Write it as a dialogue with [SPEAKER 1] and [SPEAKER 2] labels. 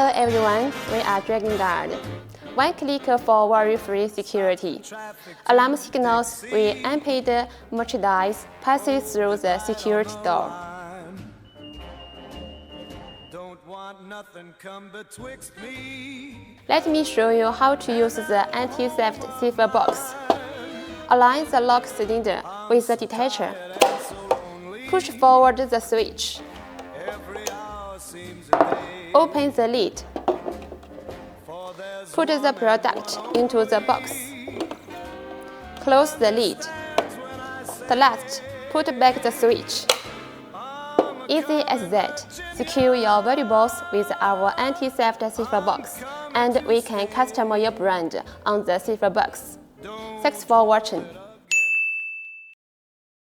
[SPEAKER 1] Hello everyone, we are DragonGuard. One click for worry-free security. Alarm signals when unpaid merchandise passes through the security door. Let me show you how to use the anti-theft box. Align the lock cylinder with the detacher. Push forward the switch. Open the lid. Put the product into the box. Close the lid. Last, put back the switch. Easy as that. Secure your valuables with our anti-theft box, and we can customize your brand on the box. Thanks for watching.